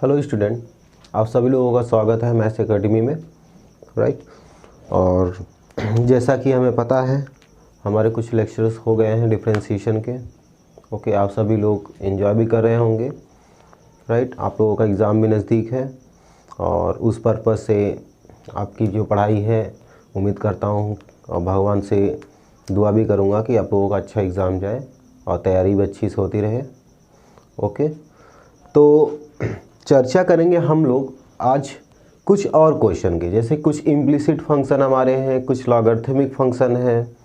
Hello student, आप सभी लोगों का स्वागत है मैथ्स एकेडमी में। राइट। और जैसा कि हमें पता है हमारे कुछ लेक्चर्स हो गए हैं डिफरेंशिएशन के। ओके, आप सभी लोग एंजॉय भी कर रहे होंगे। राइट, आप लोगों का एग्ज़ाम भी नज़दीक है और उस पर्पज़ से आपकी जो पढ़ाई है उम्मीद करता हूँ और भगवान से दुआ भी करूँगा कि आप लोगों का अच्छा एग्ज़ाम जाए और तैयारी भी अच्छी से होती रहे। ओके, तो चर्चा करेंगे हम लोग आज कुछ और क्वेश्चन के, जैसे कुछ इम्प्लिसिट फंक्शन हमारे हैं, कुछ लॉगरिथमिक फंक्शन है।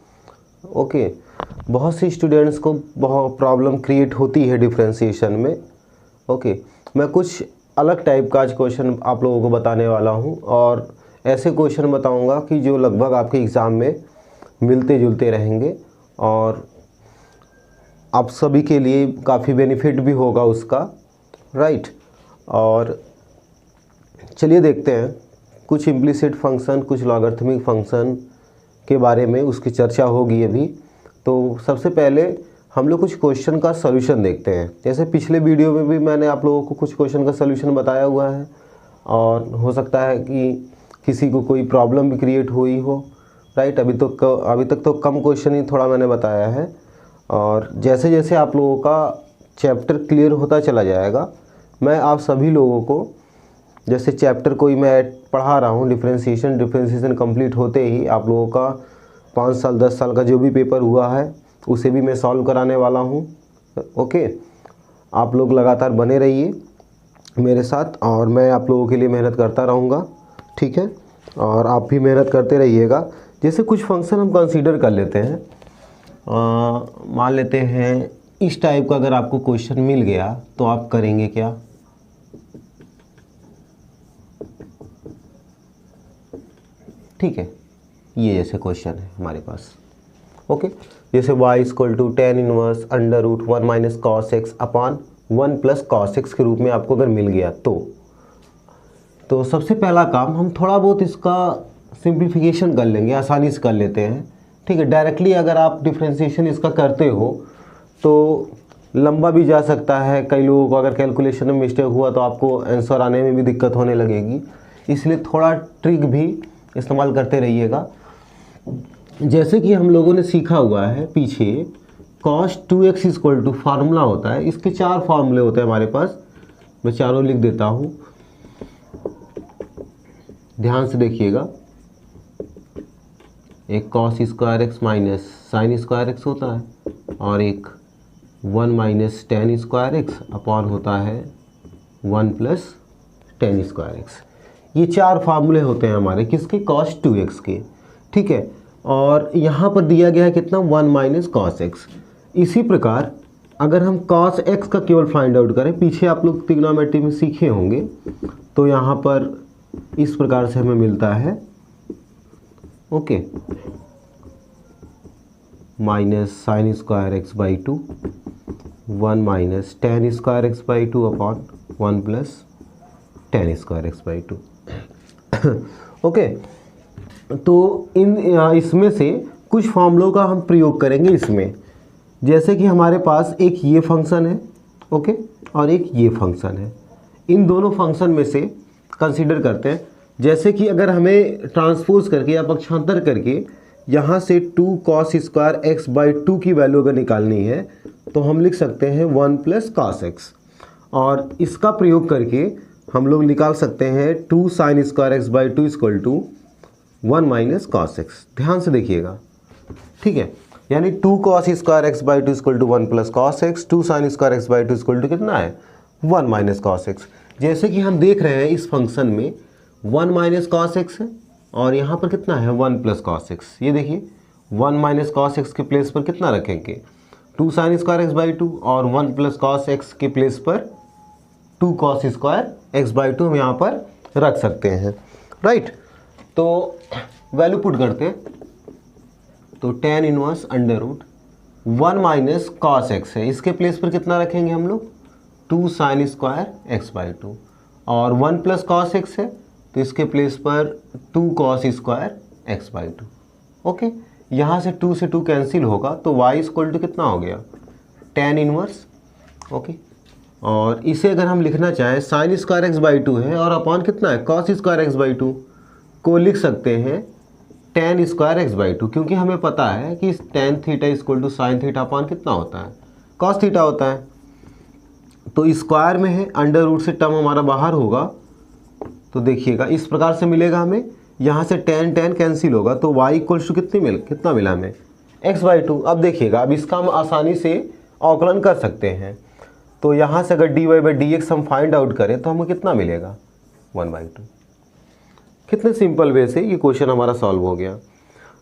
ओके, बहुत सी स्टूडेंट्स को बहुत प्रॉब्लम क्रिएट होती है डिफरेंशिएशन में। ओके, मैं कुछ अलग टाइप का आज क्वेश्चन आप लोगों को बताने वाला हूं और ऐसे क्वेश्चन बताऊंगा कि जो लगभग आपके एग्ज़ाम में मिलते जुलते रहेंगे और आप सभी के लिए काफ़ी बेनिफिट भी होगा उसका। राइट। और चलिए देखते हैं कुछ इम्प्लिसिट फंक्शन, कुछ लॉगरिथमिक फंक्शन के बारे में उसकी चर्चा होगी अभी। तो सबसे पहले हम लोग कुछ क्वेश्चन का सॉल्यूशन देखते हैं। जैसे पिछले वीडियो में भी मैंने आप लोगों को कुछ क्वेश्चन का सॉल्यूशन बताया हुआ है और हो सकता है कि किसी को कोई प्रॉब्लम भी क्रिएट हुई हो। राइट, अभी तक तो कम क्वेश्चन ही थोड़ा मैंने बताया है और जैसे जैसे आप लोगों का चैप्टर क्लियर होता चला जाएगा मैं आप सभी लोगों को, जैसे चैप्टर कोई मैं पढ़ा रहा हूँ डिफरेंशिएशन कंप्लीट होते ही आप लोगों का 5 साल 10 साल का जो भी पेपर हुआ है उसे भी मैं सॉल्व कराने वाला हूँ। ओके, आप लोग लगातार बने रहिए मेरे साथ और मैं आप लोगों के लिए मेहनत करता रहूँगा। ठीक है, और आप भी मेहनत करते रहिएगा। जैसे कुछ फंक्शन हम कंसीडर कर लेते हैं, मान लेते हैं इस टाइप का अगर आपको क्वेश्चन मिल गया तो आप करेंगे क्या? ठीक है, ये जैसे क्वेश्चन है हमारे पास। ओके, जैसे y = tan inverse √1 minus cos x upon 1 plus cos x के रूप में आपको अगर मिल गया तो सबसे पहला काम हम थोड़ा बहुत इसका सिंप्लीफिकेशन कर लेंगे, आसानी से कर लेते हैं। ठीक है, डायरेक्टली अगर आप डिफरेंशिएशन इसका करते हो तो लंबा भी जा सकता है। कई लोगों को अगर कैलकुलेशन में मिस्टेक हुआ तो आपको आंसर आने में भी दिक्कत होने लगेगी, इसलिए थोड़ा ट्रिक भी इस्तेमाल करते रहिएगा। जैसे कि हम लोगों ने सीखा हुआ है पीछे cos 2x = फार्मूला होता है, इसके 4 फार्मूले होते हैं हमारे पास। मैं चारों लिख देता हूँ, ध्यान से देखिएगा। एक cos² माइनस sin² होता है और एक 1 माइनस tan² अपॉन होता है 1 प्लस tan²। ये 4 फार्मूले होते हैं हमारे किसके? cos 2x के। ठीक है, और यहाँ पर दिया गया है कितना? 1 माइनस कॉस एक्स। इसी प्रकार अगर हम cos x का केवल फाइंड आउट करें, पीछे आप लोग ट्रिग्नोमेट्री में सीखे होंगे, तो यहाँ पर इस प्रकार से हमें मिलता है। Okay, minus sin²x/2 1 minus tan²x/2 upon 1 plus tan²x/2। Okay, तो इसमें से कुछ फॉर्मूलों का हम प्रयोग करेंगे इसमें। जैसे कि हमारे पास एक ये फंक्शन है, ओके, और एक ये फंक्शन है। इन दोनों फंक्शन में से कंसीडर करते हैं। जैसे कि अगर हमें ट्रांसपोज करके या पक्षांतर करके यहाँ से 2 cos² x/2 की वैल्यू अगर निकालनी है तो हम लिख सकते हैं 1 प्लस cos x, और इसका प्रयोग करके हम लोग निकाल सकते हैं 2 sin² x/2 = 1 minus cos x। ध्यान से देखिएगा। ठीक है, यानी 2 cos² x/2 = 1 plus cos x, 2 sin² x/2 = कितना है? 1 माइनस cos x। जैसे कि हम देख रहे हैं इस फंक्शन में 1 माइनस cos x है और यहाँ पर कितना है? 1 प्लस cos x। ये देखिए 1 माइनस cos x के प्लेस पर कितना रखेंगे? 2 sin² x/2 और 1 प्लस cos x के प्लेस पर 2 cos² x/2 हम यहाँ पर रख सकते हैं। राइट, तो वैल्यू पुट करते हैं तो tan inverse √1 minus cos x है, इसके प्लेस पर कितना रखेंगे हम लोग? 2 sin² x/2 और 1 प्लस cos x है तो इसके प्लेस पर 2 cos² x/2। ओके, यहाँ से 2 से 2 कैंसिल होगा तो y = कितना हो गया? tan inverse. ओके, और इसे अगर हम लिखना चाहें साइन स्क्वायर एक्स बाई 2 है और अपॉन कितना है कॉस स्क्वायर एक्स बाई 2 को लिख सकते हैं टेन स्क्वायर एक्स बाई 2, क्योंकि हमें पता है कि tan theta equal to sine theta upon कितना होता है कॉस थीटा होता है। तो स्क्वायर में है, अंडर रूट से टर्म हमारा बाहर होगा, तो देखिएगा इस प्रकार से मिलेगा हमें, यहाँ से टेन टेन कैंसिल होगा तो y इक्वल्स टू कितना मिला हमें x बाई 2। अब देखिएगा, अब इसका हम आसानी से अवकलन कर सकते हैं। तो यहाँ से अगर dy बाई डी एक्स हम फाइंड आउट करें तो हमें कितना मिलेगा 1/2। कितने सिंपल वे से ये क्वेश्चन हमारा सॉल्व हो गया।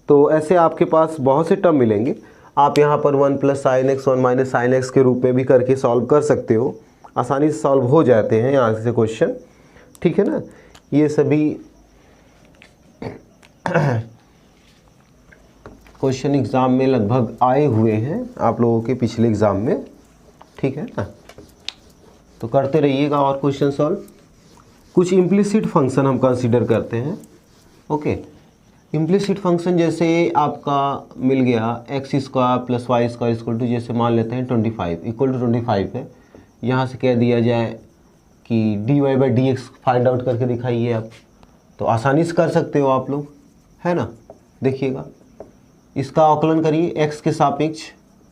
तो ऐसे आपके पास बहुत से टर्म मिलेंगे, आप यहाँ पर 1 plus sine x 1 minus sine x के रूप में भी करके सॉल्व कर सकते हो, आसानी से सॉल्व हो जाते हैं यहाँ से क्वेश्चन, ठीक है ना। ये सभी क्वेश्चन एग्ज़ाम में लगभग आए हुए हैं आप लोगों के पिछले एग्ज़ाम में, ठीक है ना। तो करते रहिएगा और क्वेश्चन सॉल्व। कुछ इम्प्लिसिट फंक्शन हम कंसीडर करते हैं। ओके, इम्प्लिसिट फंक्शन जैसे आपका मिल गया x square plus y square equal to, जैसे मान लेते हैं 25 इक्वल टू 25 है, यहाँ से कह दिया जाए कि d y by d x find out करके दिखाइए आप, तो आसानी से कर सकते हो आप लोग, है ना। देखिएगा इसका आकलन करिए एक्स के सापेक्ष,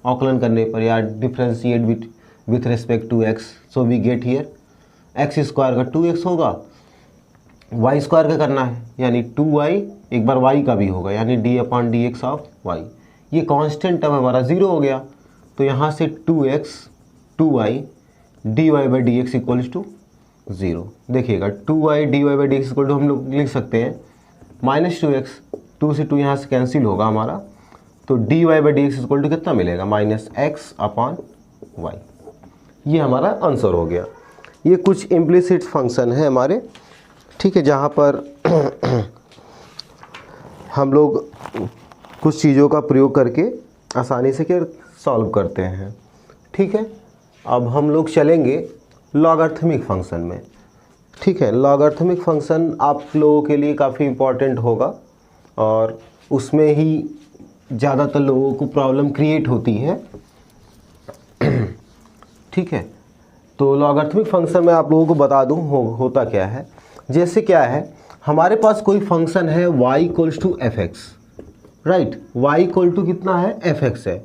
आकलन करने पर या differentiate with respect to x, so we get here x square का 2x होगा, वाई स्क्वायर का करना है यानी 2y, एक बार y का भी होगा यानी d upon d x of y। ये कांस्टेंट टर्म हमारा 0 हो गया, तो यहाँ से 2x 2y dy by d x equals to 0। देखिएगा 2y dy by d x equal to हम लोग लिख सकते हैं -2x, 2 से 2 यहाँ से कैंसिल होगा हमारा, तो dy by d x equal to कितना मिलेगा -x अपॉन y। ये हमारा आंसर हो गया। ये कुछ इम्प्लिसिट फंक्शन है हमारे, ठीक है, जहाँ पर हम लोग कुछ चीज़ों का प्रयोग करके आसानी से सॉल्व करते हैं, ठीक है। अब हम लोग चलेंगे लॉगरिथमिक फंक्शन में, ठीक है। लॉगरिथमिक फंक्शन आप लोगों के लिए काफ़ी इम्पॉर्टेंट होगा और उसमें ही ज़्यादातर लोगों को प्रॉब्लम क्रिएट होती है, ठीक है। तो लॉगरिथमिक फंक्शन में आप लोगों को बता दूं होता क्या है। जैसे क्या है, हमारे पास कोई फंक्शन है y equals to f x, right, y equal to कितना है fx है,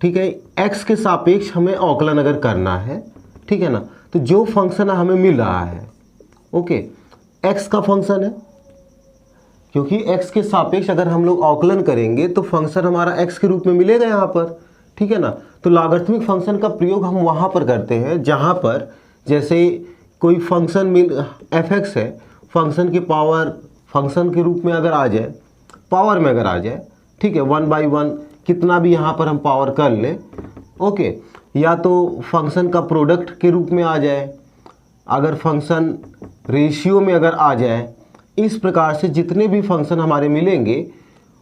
ठीक है। x के सापेक्ष हमें अवकलन अगर करना है, ठीक है ना, तो जो फंक्शन हमें मिल रहा है, ओके, x का फंक्शन है, क्योंकि x के सापेक्ष अगर हम लोग अवकलन करेंगे तो फंक्शन हमारा x के रूप में मिलेगा यहाँ पर, ठीक है ना। तो लॉगरिथमिक फंक्शन का प्रयोग हम वहाँ पर करते हैं जहाँ पर जैसे कोई फंक्शन fx है, फंक्शन की पावर फंक्शन के रूप में अगर आ जाए, पावर में अगर आ जाए, ठीक है, 1/1 कितना भी यहाँ पर हम पावर कर लें, ओके, या तो फंक्शन का प्रोडक्ट के रूप में आ जाए, अगर फंक्शन रेशियो में अगर आ जाए, इस प्रकार से जितने भी फंक्शन हमारे मिलेंगे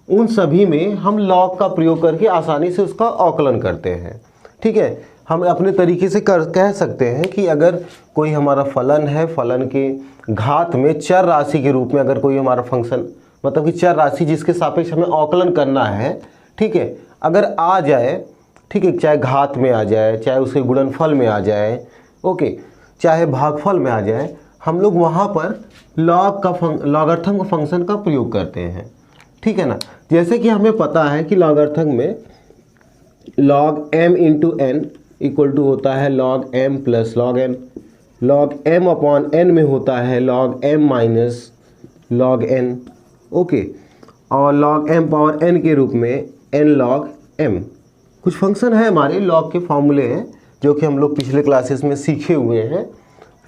उन सभी में हम लॉग का प्रयोग करके आसानी से उसका अवकलन करते हैं, ठीक है। हम अपने तरीके से कह सकते हैं कि अगर कोई हमारा फलन है, फलन के घात में चर राशि के रूप में अगर कोई हमारा फंक्शन, मतलब कि चर राशि जिसके सापेक्ष हमें अवकलन करना है, ठीक है, अगर आ जाए, ठीक है, चाहे घात में आ जाए, चाहे उसके गुणनफल में आ जाए, ओके, चाहे भागफल में आ जाए, हम लोग वहाँ पर लॉगरिथम का फंक्शन का प्रयोग करते हैं, ठीक है ना। जैसे कि हमें पता है कि लॉगरिथम में log m into n equal to होता है log m plus log n, log m upon n में होता है log m minus log n, okay, और log m पावर n के रूप में n log m। कुछ फंक्शन है हमारे log के फॉर्मूले हैं जो कि हम लोग पिछले क्लासेस में सीखे हुए हैं,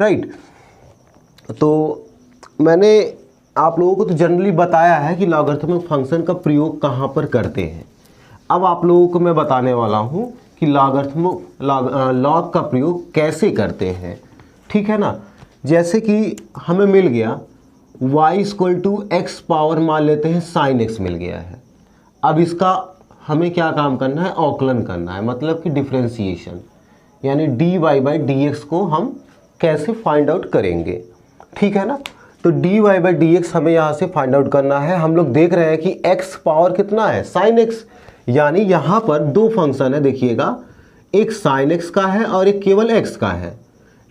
राइट। तो मैंने आप लोगों को तो जनरली बताया है कि लॉगरिथमिक फंक्शन का प्रयोग कहाँ पर करते हैं। अब आप लोगों को मैं बताने वाला हूँ कि लॉग का प्रयोग कैसे करते हैं, ठीक है ना। जैसे कि हमें मिल गया y equal to x power, मान लेते हैं sin x मिल गया है। अब इसका हमें क्या काम करना है, अवकलन करना है, मतलब कि डिफ्रेंशिएशन, यानी dy बाई डी एक्स को हम कैसे फाइंड आउट करेंगे, ठीक है ना। तो dy बाई डी एक्स हमें यहाँ से फाइंड आउट करना है। हम लोग देख रहे हैं कि x पावर कितना है sin x, यानी यहाँ पर दो फंक्शन है, देखिएगा, एक sin x का है और एक केवल x का है,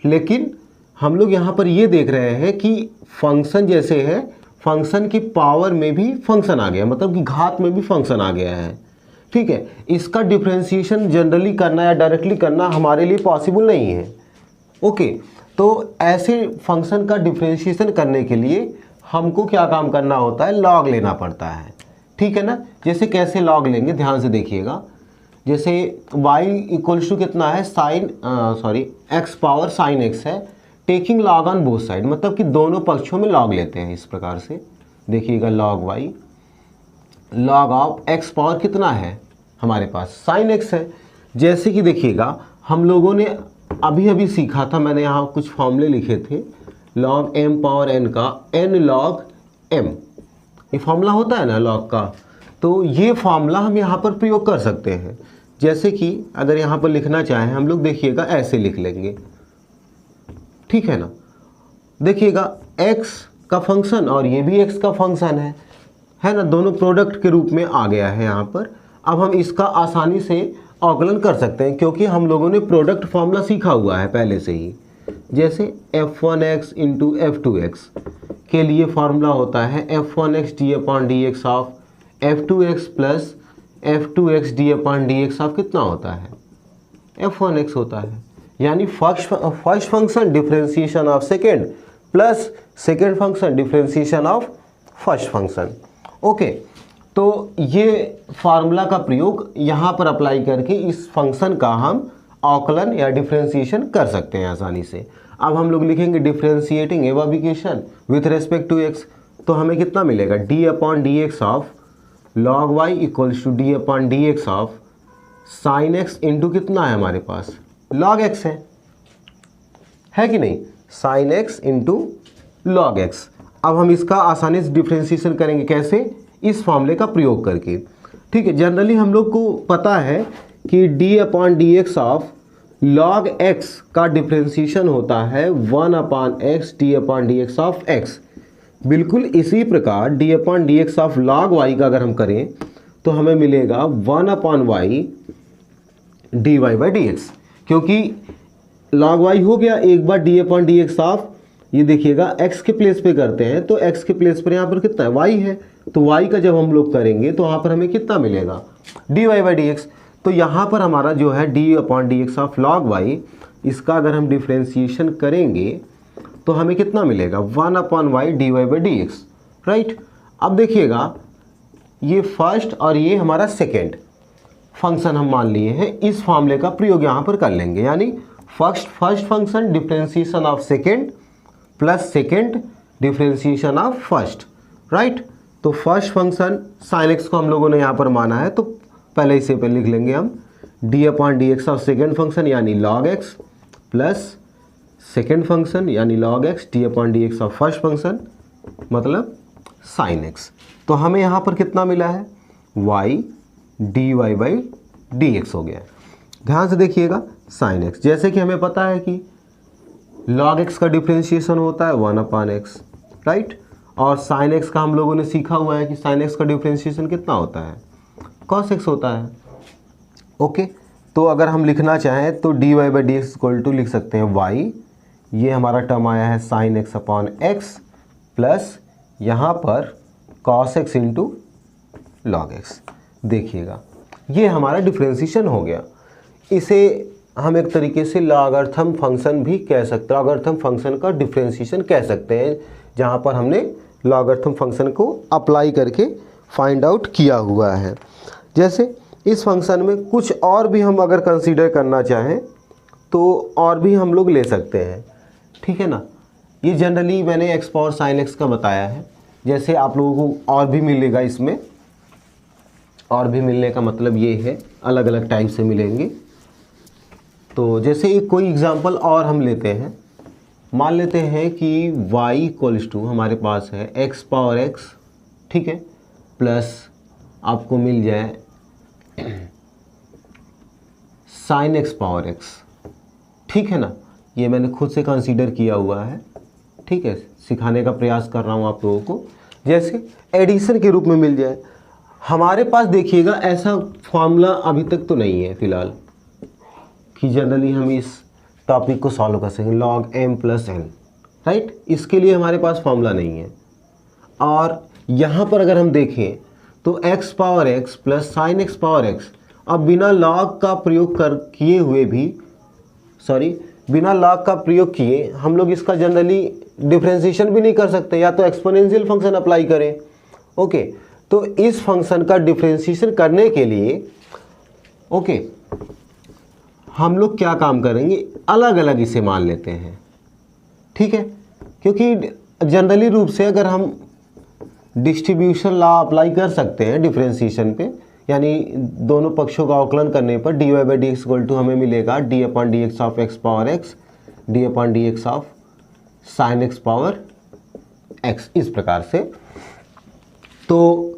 लेकिन हम लोग यहाँ पर ये देख रहे हैं कि फंक्शन जैसे है, फंक्शन की पावर में भी फंक्शन आ गया, मतलब कि घात में भी फंक्शन आ गया है। ठीक है, इसका डिफ्रेंशिएशन जनरली करना या डायरेक्टली करना हमारे लिए पॉसिबल नहीं है। ओके, तो ऐसे फंक्शन का डिफ्रेंशिएशन करने के लिए हमको क्या काम करना होता है, लॉग लेना पड़ता है। ठीक है ना, जैसे कैसे लॉग लेंगे ध्यान से देखिएगा। जैसे y इक्वल्स टू कितना है, x पावर साइन x है, taking log on both side, मतलब कि दोनों पक्षों में लॉग लेते हैं। इस प्रकार से देखिएगा, log y log of x power कितना है हमारे पास, साइन x है। जैसे कि देखिएगा हम लोगों ने अभी अभी सीखा था, मैंने यहाँ कुछ फॉर्मूले लिखे थे, लॉग m पावर n का n लॉग m, ये फॉर्मूला होता है ना लॉग का, तो ये फॉर्मूला हम यहाँ पर प्रयोग कर सकते हैं। जैसे कि अगर यहाँ पर लिखना चाहें हम लोग, देखिएगा ऐसे लिख लेंगे। ठीक है ना, देखिएगा x का फंक्शन और ये भी x का फंक्शन है ना, दोनों प्रोडक्ट के रूप में आ गया है यहाँ पर। अब हम इसका आसानी से अवकलन कर सकते हैं क्योंकि हम लोगों ने प्रोडक्ट फॉर्मूला सीखा हुआ है पहले से ही। जैसे f1x इंटू f2x के लिए फॉर्मूला होता है f1x D upon d x of f2x plus f2x D upon d x of कितना होता है, f1x होता है। यानी first function differentiation of second plus second function differentiation of first function. Okay, तो ये फार्मूला का प्रयोग यहाँ पर अप्लाई करके इस फंक्शन का हम अवकलन या डिफ्रेंशिएशन कर सकते हैं आसानी से। अब हम लोग लिखेंगे डिफ्रेंशिएटिंग एवोबिकेशन विथ रेस्पेक्ट टू x, तो हमें कितना मिलेगा, d upon d x of log y equals to d upon d x of sine x into कितना है हमारे पास, लॉग x है कि नहीं, sine x into log x। अब हम इसका आसानी से डिफ्रेंशिएशन करेंगे, कैसे, इस फॉर्मूले का प्रयोग करके। ठीक है, जनरली हम लोग को पता है कि d upon d x of log x का डिफ्रेंशिएशन होता है 1 upon x d upon d x of x। बिल्कुल इसी प्रकार d upon d x of log y का अगर हम करें तो हमें मिलेगा 1 upon y d y by d x, क्योंकि लॉग y हो गया, एक बार d upon d x of, ये देखिएगा x के प्लेस पे करते हैं तो x के प्लेस पर यहाँ पर कितना है, y है, तो y का जब हम लोग करेंगे तो वहाँ पर हमें कितना मिलेगा, d y by d x. तो यहाँ पर हमारा जो है d upon d x of log y, इसका अगर हम डिफ्रेंशिएशन करेंगे तो हमें कितना मिलेगा, 1 upon y d y by d x. Right, अब देखिएगा ये फर्स्ट और ये हमारा सेकेंड फंक्शन हम मान लिए हैं, इस फॉर्मूले का प्रयोग यहाँ पर कर लेंगे। यानी first function differentiation of second plus second differentiation of first. Right, तो फर्स्ट फंक्शन साइन x को हम लोगों ने यहाँ पर माना है, तो पहले इसे पे लिख लेंगे हम d upon d x of second function यानी log x plus second function यानी log x d upon d x of first function मतलब साइन x। तो हमें यहाँ पर कितना मिला है, y d y by d x हो गया। ध्यान से देखिएगा, साइन x, जैसे कि हमें पता है कि log x का डिफ्रेंशिएशन होता है 1 अपॉन x, राइट, और साइन x का हम लोगों ने सीखा हुआ है कि साइन x का डिफ्रेंशिएशन कितना होता है, cos x होता है। ओके, तो अगर हम लिखना चाहें तो d y by d x equal to लिख सकते हैं y, ये हमारा टर्म आया है sine x upon x plus यहाँ पर cos x into log x। देखिएगा ये हमारा डिफ्रेंशिएशन हो गया। इसे हम एक तरीके से लॉगरिथम फंक्शन भी कह सकते हैं, लॉगरिथम फंक्शन का डिफ्रेंशिएशन कह सकते हैं, जहाँ पर हमने लॉगरिथम फंक्शन को अप्लाई करके फाइंड आउट किया हुआ है। जैसे इस फंक्शन में कुछ और भी हम अगर कंसीडर करना चाहें तो और भी हम लोग ले सकते हैं। ठीक है ना, ये जनरली मैंने एक्स पावर साइन एक्स का बताया है। जैसे आप लोगों को और भी मिलेगा, इसमें और भी मिलने का मतलब ये है अलग अलग टाइप से मिलेंगे। तो जैसे एक कोई एग्जांपल और हम लेते हैं, मान लेते हैं कि y इक्वल्स टू हमारे पास है x पावर x, ठीक है, प्लस आपको मिल जाए साइन x पावर x। ठीक है ना, ये मैंने खुद से कंसीडर किया हुआ है, ठीक है, सिखाने का प्रयास कर रहा हूँ आप लोगों को। जैसे एडिशन के रूप में मिल जाए, हमारे पास देखिएगा ऐसा फॉर्मूला अभी तक तो नहीं है फ़िलहाल कि जनरली हम इस टॉपिक को सॉल्व कर सकें, log m plus n, right. इसके लिए हमारे पास फॉर्मूला नहीं है। और यहाँ पर अगर हम देखें तो x power x plus sine x power x, अब बिना log का प्रयोग किए हुए भी, बिना log का प्रयोग किए हम लोग इसका जनरली डिफरेंशिएशन भी नहीं कर सकते, या तो एक्सपोनेंशियल फंक्शन अप्लाई करें। ओके, तो इस फंक्शन का डिफरेंशिएशन करने के लिए हम लोग क्या काम करेंगे, अलग अलग इसे मान लेते हैं, ठीक है। क्योंकि जनरली रूप से अगर हम डिस्ट्रीब्यूशन लॉ अप्लाई कर सकते हैं डिफरेंशिएशन पे, यानी दोनों पक्षों का अवकलन करने पर dy by d x equal to हमें मिलेगा d upon d x of x power x, d upon d x of sine x power x, इस प्रकार से। तो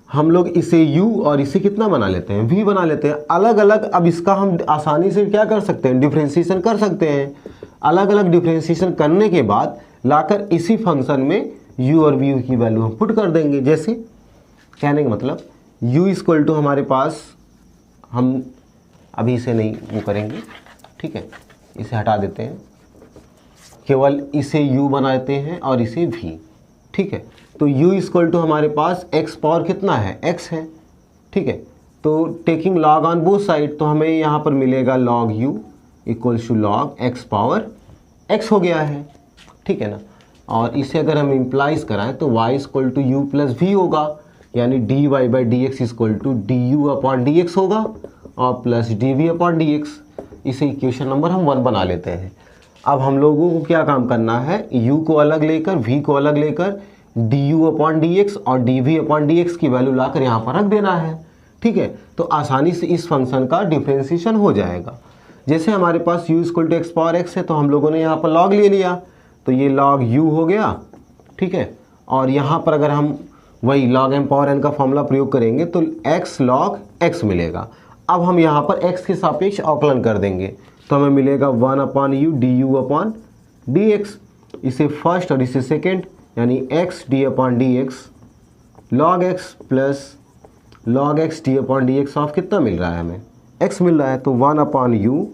हम लोग इसे u और इसे कितना बना लेते हैं, v बना लेते हैं अलग अलग। अब इसका हम आसानी से क्या कर सकते हैं, डिफरेंशिएशन कर सकते हैं। अलग अलग डिफरेंशिएशन करने के बाद लाकर इसी फंक्शन में u और v की वैल्यू हम पुट कर देंगे। जैसे कहने का मतलब u इक्वल टू हमारे पास, हम अभी इसे नहीं वो करेंगे, ठीक है, इसे हटा देते हैं, केवल इसे u बनाते हैं और इसे v, ठीक है। तो u इक्वल टू हमारे पास x पावर कितना है, x है, ठीक है। तो taking log on both side, तो हमें यहाँ पर मिलेगा log u equals to log x power x हो गया है, ठीक है ना। और इसे अगर हम इम्प्लाइज कराएं तो y equal to u plus v होगा, यानी d y by d x equal to d u upon d x होगा और plus d v upon d x. इसे इक्वेशन नंबर हम 1 बना लेते हैं। अब हम लोगों को क्या काम करना है, u को अलग लेकर, v को अलग लेकर d u upon d x और d v upon d x की वैल्यू लाकर यहाँ पर रख देना है, ठीक है। तो आसानी से इस फंक्शन का डिफरेंशिएशन हो जाएगा। जैसे हमारे पास u equal to x power x है, तो हम लोगों ने यहाँ पर log ले लिया, तो ये log u हो गया, ठीक है। और यहाँ पर अगर हम वही log m पावर n का फॉर्मूला प्रयोग करेंगे तो x log x मिलेगा। अब हम यहाँ पर x के सापेक्ष अवकलन कर देंगे, तो हमें मिलेगा 1 upon u d u upon d x. इसे फर्स्ट और इसे सेकेंड, यानी x d upon d x log x plus log x d upon d x of कितना मिल रहा है, हमें x मिल रहा है। तो 1 upon u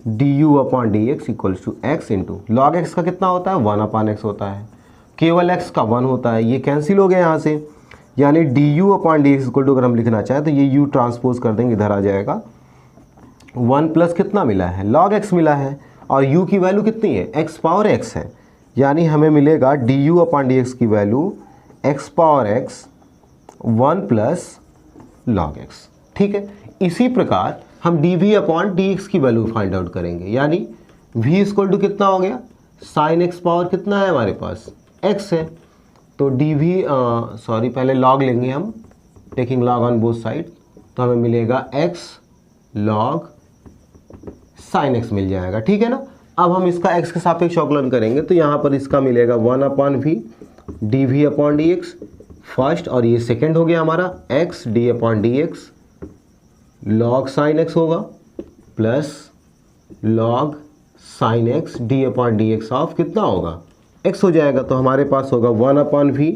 d u upon d x equals to x into log x का कितना होता है, 1 अपॉन एक्स होता है, केवल x का 1 होता है, ये कैंसिल हो गया यहाँ से। यानी d u upon d x equal to अगर हम लिखना चाहें तो ये u ट्रांसपोज कर देंगे, इधर आ जाएगा। 1 प्लस कितना मिला है, log x मिला है, और u की वैल्यू कितनी है, x पावर x है, यानी हमें मिलेगा d u upon d x की value x power x 1 plus log x, ठीक है। इसी प्रकार हम d v upon d x की वैल्यू फाइंड आउट करेंगे, यानी v इक्वल टू कितना हो गया, साइन x पावर कितना है हमारे पास, x है। तो डी वी पहले log लेंगे हम, taking log on both side, तो हमें मिलेगा x log साइन x मिल जाएगा, ठीक है ना। अब हम इसका x के सापेक्ष अवकलन करेंगे, तो यहाँ पर इसका मिलेगा 1 upon v d v upon d x first, और ये सेकेंड हो गया हमारा x d upon d x log sine x होगा plus log sine x d upon d x of कितना होगा, x हो जाएगा। तो हमारे पास होगा 1 upon v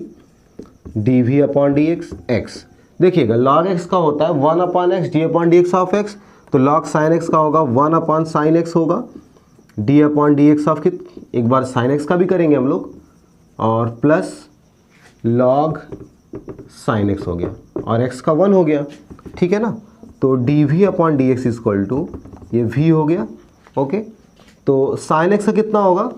d v upon d x x. देखिएगा log x का होता है 1 upon x d upon d x of x, तो log साइन x का होगा 1 अपॉन साइन x होगा d upon d x of एक बार साइन x का भी करेंगे हम लोग, और प्लस log साइन x हो गया, और x का 1 हो गया, ठीक है ना। तो d v upon d x equal to ये v हो गया, ओके। तो साइन x का कितना होगा,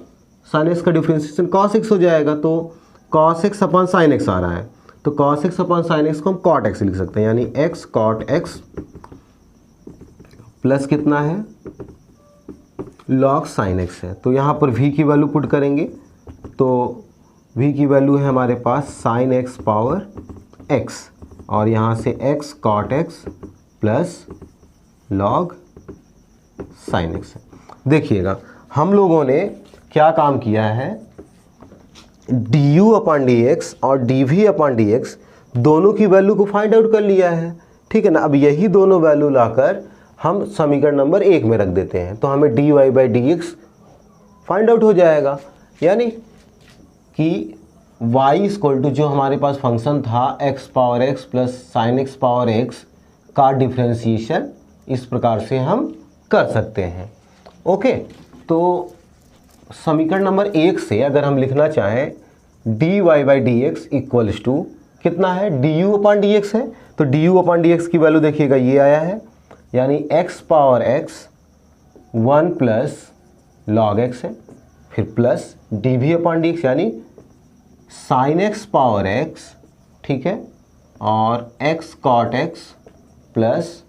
साइन x का डिफरेंशिएशन cos x हो जाएगा, तो cos x upon sine x आ रहा है, तो cos x upon sine x को हम cot x लिख सकते हैं, यानी x cot x प्लस कितना है log साइन x है। तो यहाँ पर v की वैल्यू पुट करेंगे, तो v की वैल्यू है हमारे पास साइन x पावर x, और यहाँ से x cot x plus log sine x है। देखिएगा हम लोगों ने क्या काम किया है, d u upon d x और d v upon d x दोनों की वैल्यू को फाइंड आउट कर लिया है, ठीक है ना। अब यही दोनों वैल्यू लाकर हम समीकरण नंबर 1 में रख देते हैं, तो हमें d y by d x find out हो जाएगा, यानी कि y इक्वल टू जो हमारे पास फंक्शन था x power x plus sine x power x का डिफरेंशिएशन इस प्रकार से हम कर सकते हैं, ओके। तो समीकरण नंबर 1 से अगर हम लिखना चाहें dy by d x equals to कितना है, du अपॉन डी एक्स है, तो du अपॉन डी एक्स की वैल्यू देखिएगा ये आया है, यानी x power x 1 plus log x है, फिर plus dv upon d x यानी साइन x पावर x, ठीक है, और x cot x plus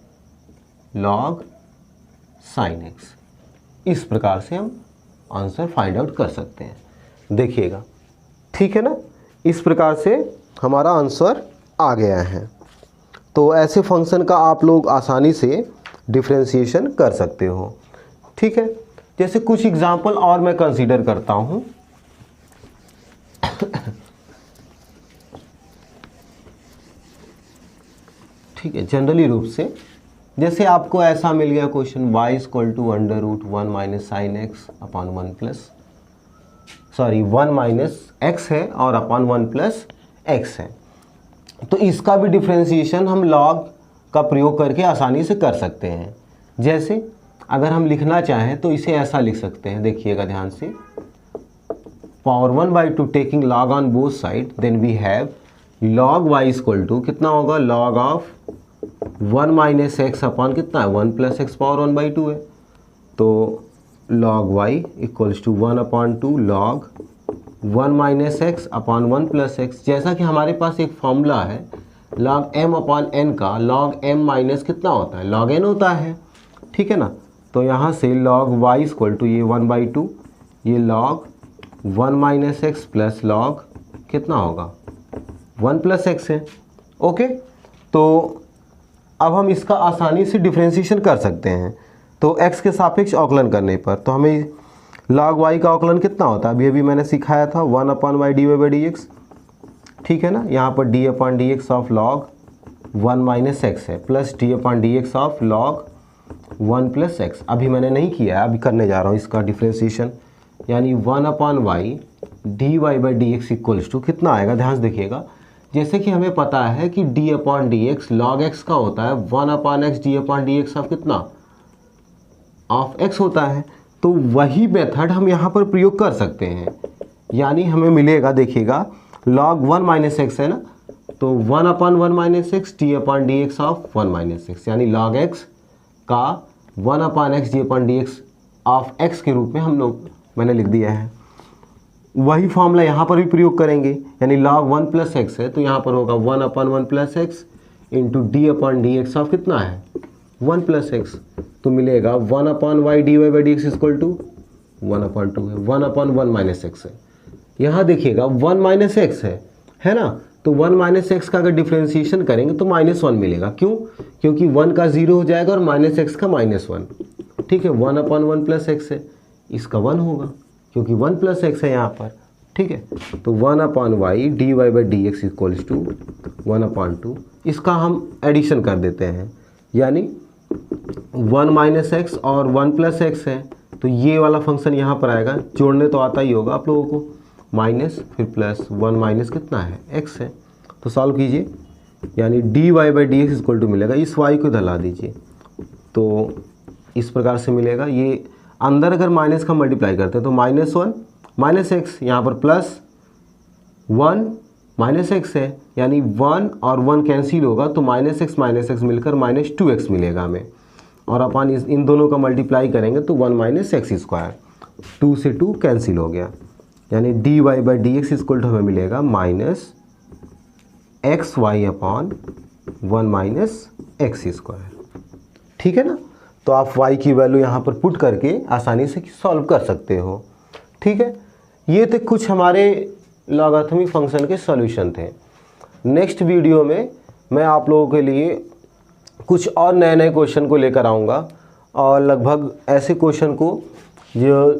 log sine x। इस प्रकार से हम आंसर फाइंड आउट कर सकते हैं, देखिएगा, ठीक है ना। इस प्रकार से हमारा आंसर आ गया है। तो ऐसे फंक्शन का आप लोग आसानी से डिफरेंशिएशन कर सकते हो, ठीक है। जैसे कुछ एग्जांपल और मैं कंसीडर करता हूं। ठीक है, जनरली रूप से जैसे आपको ऐसा मिल गया question y equal to under root 1 minus sine x upon 1 plus, sorry 1 minus x है और अपॉन 1 प्लस एक्स है, तो इसका भी डिफरेंशिएशन हम लॉग का प्रयोग करके आसानी से कर सकते हैं। जैसे अगर हम लिखना चाहें तो इसे ऐसा लिख सकते हैं, देखिएगा ध्यान से, power 1/2 taking log on both side, then we have log y equal to कितना होगा, log of 1 minus x upon कितना है 1 प्लस एक्स पावर 1/2 है, तो log y equals to 1/2 log 1 minus x upon 1 plus x. जैसा कि हमारे पास एक फॉर्मूला है लॉग m अपॉन n का, लॉग m माइनस कितना होता है, लॉग n होता है, ठीक है ना। तो यहाँ से लॉग y इक्वल टू ये 1/2, ये log 1 minus x plus log कितना होगा 1 प्लस एक्स है, ओके। तो अब हम इसका आसानी से डिफरेंशिएशन कर सकते हैं। तो x के सापेक्ष अवकलन करने पर तो हमें log y का अवकलन कितना होता है, अभी मैंने सिखाया था 1/y dy by d x, ठीक है ना। यहाँ पर d upon d x of log 1 minus x है plus d upon d x of log 1 plus x. अभी मैंने नहीं किया है, अभी करने जा रहा हूँ इसका डिफरेंशिएशन, यानी 1/y dy by d x equals to कितना आएगा, ध्यान से देखिएगा। जैसे कि हमें पता है कि d upon d x log x का होता है 1/x d upon d x of कितना, ऑफ x होता है, तो वही मेथड हम यहाँ पर प्रयोग कर सकते हैं। यानी हमें मिलेगा, देखिएगा, log 1 माइनस एक्स है ना, तो 1/1 minus x d upon d x of 1 minus x, यानी log x का 1/x D upon d x of x के रूप में मैंने लिख दिया है। वही फॉर्मूला यहाँ पर भी प्रयोग करेंगे, यानी log 1 प्लस एक्स है तो यहाँ पर होगा 1/1 plus x into d upon d x of कितना है 1 प्लस एक्स, तो मिलेगा 1/y dy by d x equal to 1/2 है, 1/1 माइनस एक्स है। यहाँ देखिएगा 1 माइनस एक्स है ना, तो 1 माइनस एक्स का अगर डिफ्रेंशिएशन करेंगे तो -1 मिलेगा। क्यों, क्योंकि 1 का 0 हो जाएगा और माइनस एक्स का -1, ठीक है। 1/1 प्लस एक्स है, इसका 1 होगा क्योंकि 1 प्लस एक्स है यहाँ पर, ठीक है। तो 1/y dy by d x equals to 1/2, इसका हम एडिशन कर देते हैं, यानी 1 माइनस एक्स और 1 प्लस एक्स है, तो ये वाला फंक्शन यहाँ पर आएगा, जोड़ने तो आता ही होगा आप लोगों को, माइनस फिर प्लस 1 माइनस कितना है x है, तो सॉल्व कीजिए, यानी dy by d x equal to मिलेगा, इस y को धला दीजिए तो इस प्रकार से मिलेगा। ये अंदर अगर माइनस का मल्टीप्लाई करते हैं तो -1 माइनस एक्स, यहाँ पर प्लस 1 माइनस एक्स है, यानी 1 और 1 कैंसिल होगा तो माइनस एक्स मिलकर -2x मिलेगा हमें, और अपन इन दोनों का मल्टीप्लाई करेंगे तो 1 माइनस एक्स स्क्वायर, 2 से 2 कैंसिल हो गया, यानी dy by d x equal to हमें मिलेगा -xy upon 1 minus x square, ठीक है ना। तो आप y की वैल्यू यहाँ पर पुट करके आसानी से सॉल्व कर सकते हो, ठीक है। ये थे कुछ हमारे लॉगरिथमिक फंक्शन के सॉल्यूशन थे। नेक्स्ट वीडियो में मैं आप लोगों के लिए कुछ और नए नए क्वेश्चन को लेकर आऊँगा और लगभग ऐसे क्वेश्चन को जो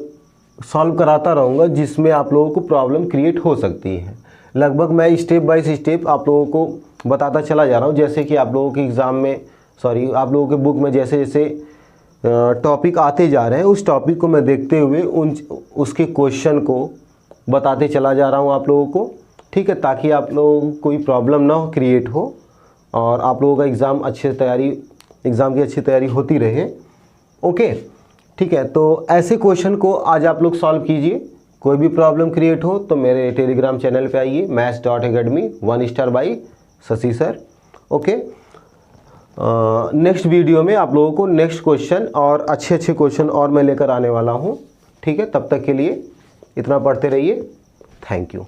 सॉल्व कराता रहूँगा जिसमें आप लोगों को प्रॉब्लम क्रिएट हो सकती है। लगभग मैं स्टेप बाय स्टेप आप लोगों को बताता चला जा रहा हूँ, जैसे कि आप लोगों के एग्ज़ाम में आप लोगों के बुक में जैसे जैसे टॉपिक आते जा रहे हैं उस टॉपिक को मैं देखते हुए उसके क्वेश्चन को बताते चला जा रहा हूँ आप लोगों को, ठीक है, ताकि आप लोगों को कोई प्रॉब्लम ना हो क्रिएट हो और आप लोगों का एग्ज़ाम की अच्छी तैयारी होती रहे, ओके। ठीक है, तो ऐसे क्वेश्चन को आज आप लोग सॉल्व कीजिए। कोई भी प्रॉब्लम क्रिएट हो तो मेरे टेलीग्राम चैनल पे आइए, maths.academy 1 star by Shashi sir. Okay, next video में आप लोगों को नेक्स्ट क्वेश्चन और अच्छे अच्छे क्वेश्चन और मैं लेकर आने वाला हूँ। ठीक है, तब तक के लिए इतना पढ़ते रहिए। Thank you.